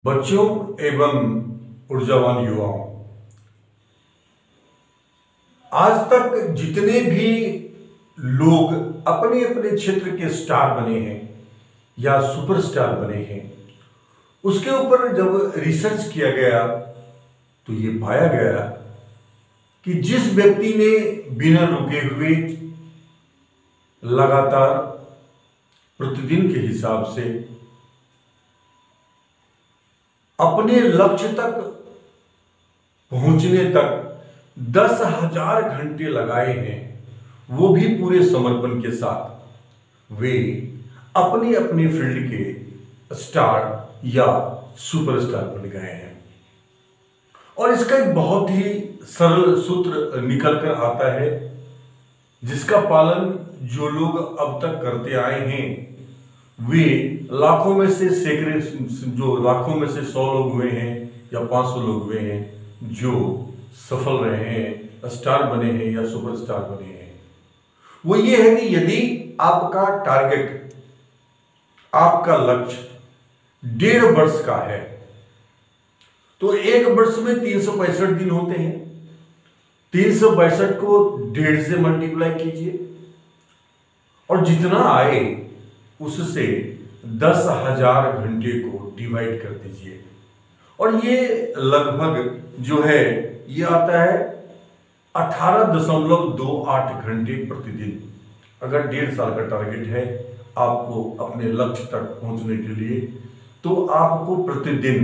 बच्चों एवं ऊर्जावान युवाओं, आज तक जितने भी लोग अपने अपने क्षेत्र के स्टार बने हैं या सुपरस्टार बने हैं, उसके ऊपर जब रिसर्च किया गया तो ये पाया गया कि जिस व्यक्ति ने बिना रुके हुए लगातार प्रतिदिन के हिसाब से अपने लक्ष्य तक पहुंचने तक 10,000 घंटे लगाए हैं, वो भी पूरे समर्पण के साथ, वे अपने अपने फील्ड के स्टार या सुपरस्टार बन गए हैं। और इसका एक बहुत ही सरल सूत्र निकल कर आता है, जिसका पालन जो लोग अब तक करते आए हैं, वे लाखों में से सैकड़े, जो लाखों में से 100 लोग हुए हैं या 500 लोग हुए हैं जो सफल रहे हैं, स्टार बने हैं या सुपरस्टार बने हैं, वो ये है कि यदि आपका टारगेट, आपका लक्ष्य 1.5 वर्ष का है तो 1 वर्ष में 365 दिन होते हैं। 362 को 1.5 से मल्टीप्लाई कीजिए और जितना आए उससे 10,000 घंटे को डिवाइड कर दीजिए, और ये लगभग जो है ये आता है 18.28 घंटे प्रतिदिन। अगर 1.5 साल का टारगेट है आपको अपने लक्ष्य तक पहुंचने के लिए, तो आपको प्रतिदिन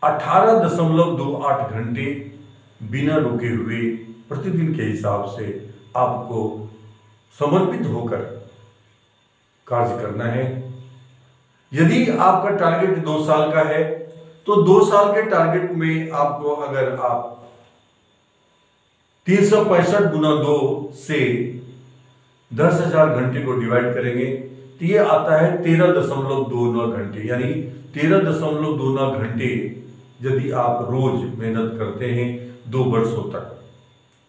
18.28 घंटे बिना रुके हुए प्रतिदिन के हिसाब से आपको समर्पित होकर कार्य करना है। यदि आपका टारगेट 2 साल का है तो 2 साल के टारगेट में आपको, अगर आप 365 गुना 2 से 10,000 घंटे को डिवाइड करेंगे तो ये आता है 13.29 घंटे, यानी 13.29 घंटे यदि आप रोज मेहनत करते हैं 2 वर्षों तक,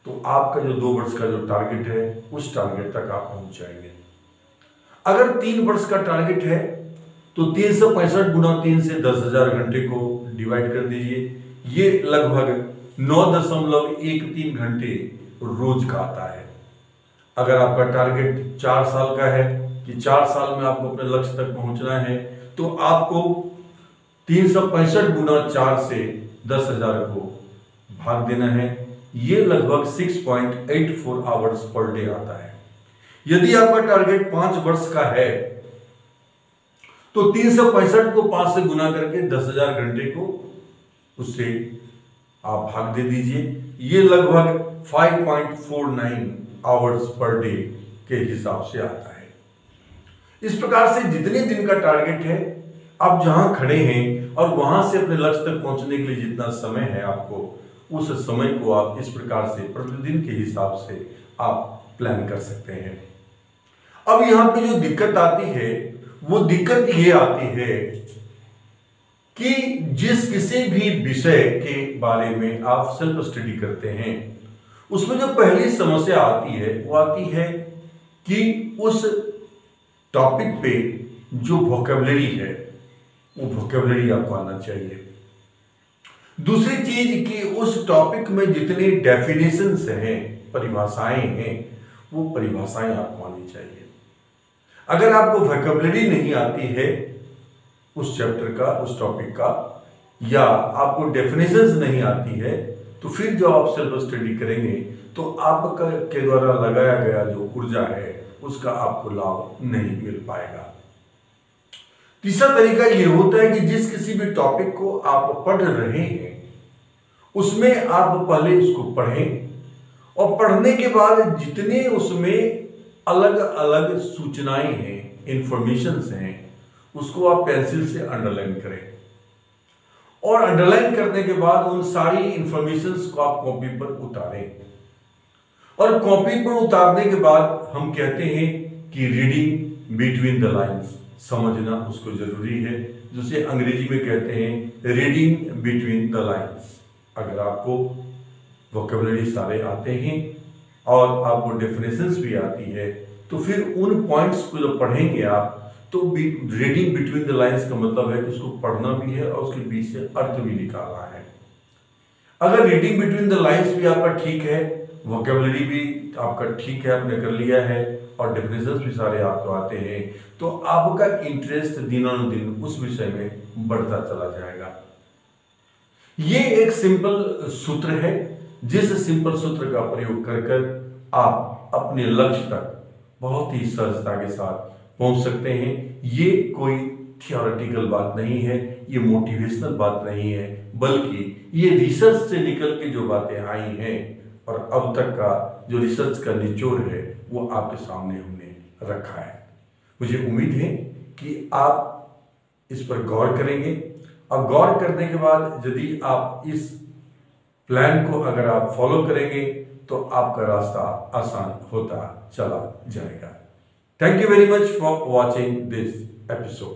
तो आपका जो 2 वर्ष का जो टारगेट है उस टारगेट तक आप पहुंच जाएंगे। अगर 3 वर्ष का टारगेट है तो 365 गुना 3 से 10,000 घंटे को डिवाइड कर दीजिए, ये लगभग 9.13 घंटे रोज का आता है। अगर आपका टारगेट 4 साल का है कि 4 साल में आपको अपने लक्ष्य तक पहुंचना है, तो आपको 365 गुना 4 से 10,000 को भाग देना है, ये लगभग 6.84 आवर्स पर डे आता है। यदि आपका टारगेट 5 वर्ष का है तो 365 को 5 से गुना करके 10,000 घंटे को उससे आप भाग दे दीजिए, ये लगभग 5.49 आवर्स पर डे के हिसाब से आता है। इस प्रकार से जितने दिन का टारगेट है, आप जहां खड़े हैं और वहां से अपने लक्ष्य तक पहुंचने के लिए जितना समय है आपको, उस समय को आप इस प्रकार से प्रतिदिन के हिसाब से आप प्लान कर सकते हैं। अब यहां पे जो दिक्कत आती है वो दिक्कत ये आती है कि जिस किसी भी विषय के बारे में आप सेल्फ स्टडी करते हैं, उसमें जो पहली समस्या आती है वो आती है कि उस टॉपिक पे जो वोकैबुलरी है वो वोकैबुलरी आपको आना चाहिए। दूसरी चीज कि उस टॉपिक में जितने डेफिनेशंस हैं, परिभाषाएं हैं, वो परिभाषाएं आपको आनी चाहिए। अगर आपको वोकैबुलरी नहीं आती है उस चैप्टर का, उस टॉपिक का, या आपको डेफिनेशंस नहीं आती है, तो फिर जो आप सेल्फ स्टडी करेंगे तो आपका के द्वारा लगाया गया जो ऊर्जा है उसका आपको लाभ नहीं मिल पाएगा। तीसरा तरीका यह होता है कि जिस किसी भी टॉपिक को आप पढ़ रहे हैं उसमें आप पहले उसको पढ़ें, और पढ़ने के बाद जितने उसमें अलग अलग सूचनाएं हैं, इंफॉर्मेशंस हैं, उसको आप पेंसिल से अंडरलाइन करें, और अंडरलाइन करने के बाद उन सारी इंफॉर्मेशंस को आप कॉपी पर उतारें। और कॉपी पर उतारने के बाद हम कहते हैं कि रीडिंग बिटवीन द लाइंस, समझना उसको जरूरी है, जिसे अंग्रेजी में कहते हैं रीडिंग बिटवीन द लाइंस। अगर आपको वोकैबुलरी सारे आते हैं और आपको डेफिनेशंस भी आती है, तो फिर उन पॉइंट्स को जब पढ़ेंगे आप, तो रीडिंग बिटवीन द लाइंस का मतलब है कि उसको पढ़ना भी है और उसके बीच से अर्थ भी निकालना है। अगर रीडिंग बिटवीन द लाइंस भी आपका ठीक है, वोकेबलरी भी आपका ठीक है, आपने कर लिया है और डेफिनेशंस भी सारे आपको आते हैं, तो आपका इंटरेस्ट दिनानुदिन उस विषय में बढ़ता चला जाएगा। ये एक सिंपल सूत्र है, जिस सिंपल सूत्र का प्रयोग कर आप अपने लक्ष्य तक बहुत ही सहजता के साथ पहुंच सकते हैं। ये कोई थियोरेटिकल बात नहीं है, ये मोटिवेशनल बात नहीं है, बल्कि ये रिसर्च से निकल के जो बातें आई हैं और अब तक का जो रिसर्च का निचोड़ है वो आपके सामने हमने रखा है। मुझे उम्मीद है कि आप इस पर गौर करेंगे और गौर करने के बाद यदि आप इस प्लान को अगर आप फॉलो करेंगे तो आपका रास्ता आसान होता चला जाएगा। Thank you very much for watching this episode.